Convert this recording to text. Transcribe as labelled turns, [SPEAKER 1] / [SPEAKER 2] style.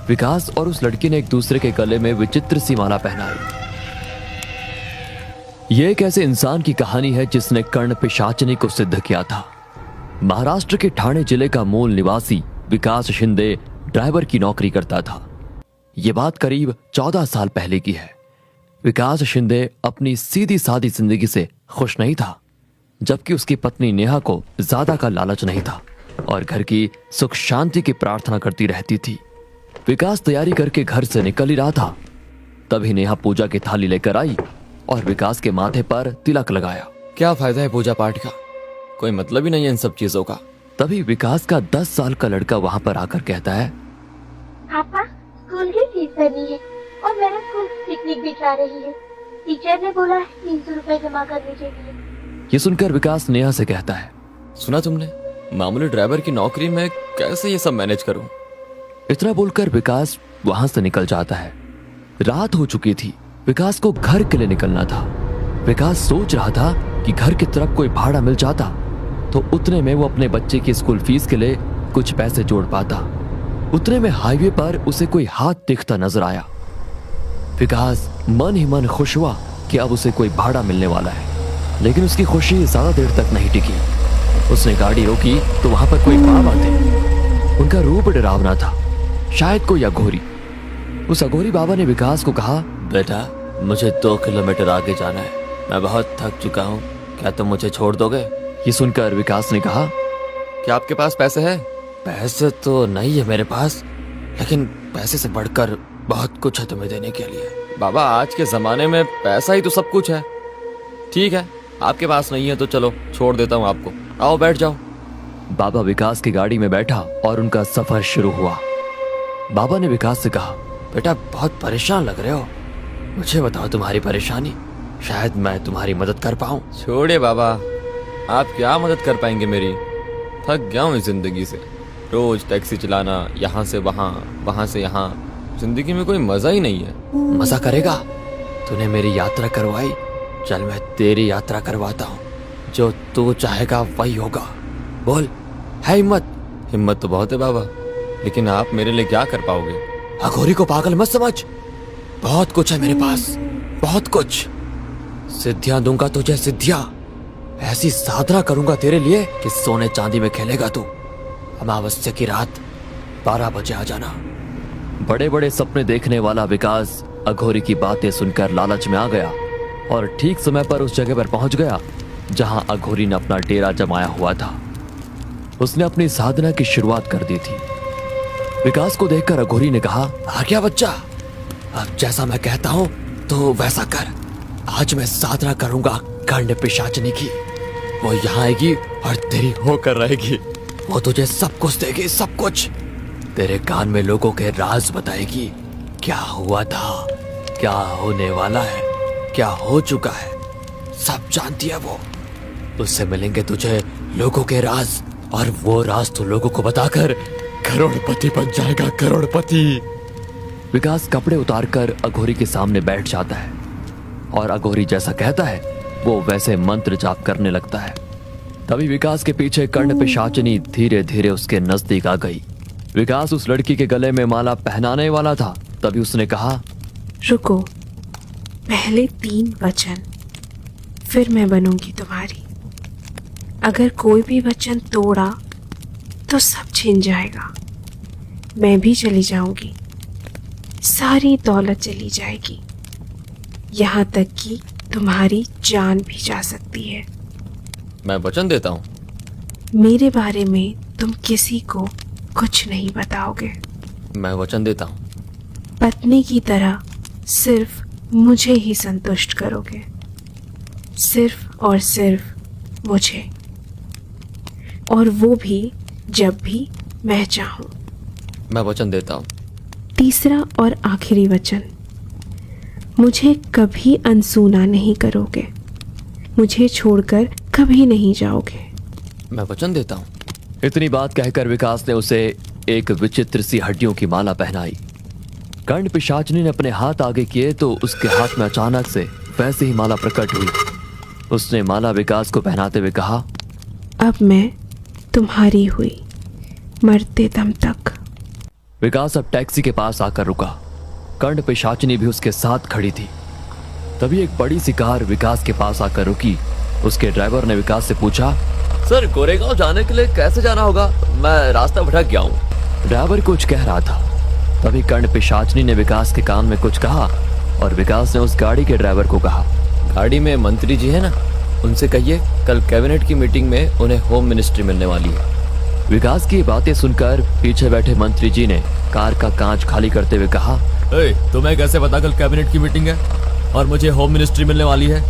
[SPEAKER 1] विकास और उस लड़की ने एक दूसरे के गले में विचित्र सी माला पहनाई। यह एक ऐसे इंसान की कहानी है जिसने कर्ण पिशाचिनी को सिद्ध किया था। महाराष्ट्र के ठाणे जिले का मूल निवासी विकास शिंदे ड्राइवर की नौकरी करता था। यह बात करीब 14 साल पहले की है। विकास शिंदे अपनी सीधी सादी जिंदगी से खुश नहीं था, जबकि उसकी पत्नी नेहा को ज्यादा का लालच नहीं था और घर की सुख शांति की प्रार्थना करती रहती थी। विकास तैयारी करके घर से निकल ही रहा था, तभी नेहा पूजा की थाली लेकर आई और विकास के माथे पर तिलक लगाया।
[SPEAKER 2] क्या फायदा है पूजा पाठ का, कोई मतलब ही नहीं है इन सब चीजों का।
[SPEAKER 1] तभी विकास का 10 साल का लड़का वहां पर आकर कहता है,
[SPEAKER 3] पापा स्कूल की फीस भरनी है और मेरा स्कूल पिकनिक भी जा रही है। टीचर ने बोला है 300 रुपए जमा करने के लिए।
[SPEAKER 1] ये सुनकर विकास नेहा से कहता है,
[SPEAKER 2] सुना तुमने, मामूली ड्राइवर की नौकरी में कैसे ये सब मैनेज करूं।
[SPEAKER 1] इतना बोलकर विकास वहां से निकल जाता है। रात हो चुकी थी, विकास को घर के लिए निकलना था। विकास सोच रहा था कि घर की तरफ कोई भाड़ा मिल जाता तो उतने में वो अपने बच्चे की स्कूल फीस के लिए कुछ पैसे जोड़ पाता। उतने में हाईवे पर उसे कोई हाथ दिखता नजर आया। विकास मन ही मन खुश हुआ कि अब उसे कोई भाड़ा मिलने वाला है, लेकिन उसकी खुशी ज्यादा देर तक नहीं टिकी। उसने गाड़ी रोकी तो वहां पर कोई बाबा थे। उनका रूप डरावना था, शायद कोई अघोरी। उस अघोरी बाबा ने विकास को कहा,
[SPEAKER 2] बेटा मुझे 2 किलोमीटर आगे जाना है, मैं बहुत थक चुका हूँ, क्या तुम मुझे छोड़ दोगे।
[SPEAKER 1] ये सुनकर विकास ने कहा,
[SPEAKER 2] क्या आपके पास पैसे है। पैसे तो नहीं है मेरे पास, लेकिन पैसे से बढ़कर बहुत कुछ है तुम्हें देने के लिए। बाबा आज के जमाने में पैसा ही तो सब कुछ है। ठीक है आपके पास नहीं है तो चलो छोड़ देता हूँ आपको, आओ बैठ जाओ।
[SPEAKER 1] बाबा विकास की गाड़ी में बैठा और उनका सफर शुरू हुआ। बाबा ने विकास से कहा,
[SPEAKER 2] बेटा बहुत परेशान लग रहे हो, मुझे बताओ तुम्हारी परेशानी, शायद मैं तुम्हारी मदद कर पाऊं। छोड़िए बाबा, आप क्या मदद कर पाएंगे मेरी, थक गया हूँ इस जिंदगी से। रोज टैक्सी चलाना, यहाँ से वहाँ, वहाँ से यहाँ, जिंदगी में कोई मजा ही नहीं है।
[SPEAKER 1] मजा करेगा, तूने मेरी यात्रा करवाई, चल मैं तेरी यात्रा करवाता हूँ। जो तू चाहेगा वही होगा, बोल है हिम्मत।
[SPEAKER 2] हिम्मत तो बहुत है बाबा, लेकिन आप मेरे लिए क्या कर पाओगे।
[SPEAKER 1] अघोरी को पागल मत समझ, बहुत कुछ है मेरे पास, बहुत कुछ। सिद्धियां दूंगा तुझे, सिद्धियां। ऐसी साधना करूंगा तेरे लिए कि सोने चांदी में खेलेगा तू। अमावस्या की रात 12 बजे आ जाना। बड़े बड़े सपने देखने वाला विकास अघोरी की बातें सुनकर लालच में आ गया और ठीक समय पर उस जगह पर पहुंच गया जहां अघोरी ने अपना डेरा जमाया हुआ था। उसने अपनी साधना की शुरुआत कर दी थी। विकास को देखकर अघोरी ने कहा, आ गया बच्चा, अब जैसा मैं कहता हूं तो वैसा कर। आज मैं साधना करूंगा कर्ण पिशाचिनी की। वो यहाँ आएगी और तेरी होकर रहेगी। वो तुझे सब कुछ देगी, सब कुछ। तेरे कान में लोगों के राज बताएगी, क्या हुआ था, क्या होने वाला है, क्या हो चुका है, सब जानती है वो। उससे मिलेंगे तुझे लोगों के राज और वो राज तो लोगों को बताकर करोड़पति बन जाएगा, करोड़पति। विकास कपड़े उतारकर अघोरी के सामने बैठ जाता है और अघोरी जैसा कहता है वो वैसे मंत्र जाप करने लगता है। तभी विकास के पीछे कर्ण पिशाचिनी धीरे धीरे उसके नजदीक आ गई। विकास उस लड़की के गले में माला पहनाने वाला था, तभी उसने कहा,
[SPEAKER 4] रुको, पहले 3 वचन, फिर मैं बनूंगी तुम्हारी। अगर कोई भी वचन तोड़ा तो सब छिन जाएगा, मैं भी चली जाऊंगी, सारी दौलत चली जाएगी, यहाँ तक कि तुम्हारी जान भी जा सकती है।
[SPEAKER 2] मैं वचन देता हूँ।
[SPEAKER 4] मेरे बारे में तुम किसी को कुछ नहीं बताओगे।
[SPEAKER 2] मैं वचन देता हूँ।
[SPEAKER 4] पत्नी की तरह सिर्फ मुझे ही संतुष्ट करोगे, सिर्फ और सिर्फ मुझे, और वो भी जब भी मैं चाहूँ।
[SPEAKER 2] मैं वचन देता हूँ।
[SPEAKER 4] तीसरा और आखिरी वचन, मुझे कभी अनसुना नहीं करोगे, मुझे छोड़कर कभी नहीं जाओगे।
[SPEAKER 2] मैं वचन देता हूँ।
[SPEAKER 1] इतनी बात कहकर विकास ने उसे एक विचित्र सी हड्डियों की माला पहनाई। कर्ण पिशाचिनी ने अपने हाथ आगे किए तो उसके हाथ में अचानक से वैसे ही माला प्रकट हुई। उसने माला विकास को पहनाते हुए कहा,
[SPEAKER 4] अब मैं तुम्हारी हुई, मरते दम तक।
[SPEAKER 1] विकास अब टैक्सी के पास आकर रुका। कर्ण पिशाचिनी भी उसके साथ खड़ी थी। तभी एक बड़ी सी कार विकास के पास आकर रुकी। उसके ड्राइवर ने विकास से पूछा,
[SPEAKER 2] सर गोरेगांव जाने के लिए कैसे जाना होगा? मैं रास्ता भटक गया हूँ।
[SPEAKER 1] ड्राइवर कुछ कह रहा था। तभी कर्ण पिशाचिनी ने विकास के कान में कुछ कहा और विकास ने उस गाड़ी के ड्राइवर को कहा,
[SPEAKER 2] गाड़ी में मंत्री जी है ना, उनसे कहिए कल कैबिनेट की मीटिंग में उन्हें होम मिनिस्ट्री मिलने वाली है।
[SPEAKER 1] विकास की बातें सुनकर पीछे बैठे मंत्री जी ने कार का कांच खाली करते हुए कहा,
[SPEAKER 2] तुम्हें कैसे पता कल कैबिनेट की मीटिंग है और मुझे होम मिनिस्ट्री मिलने वाली है?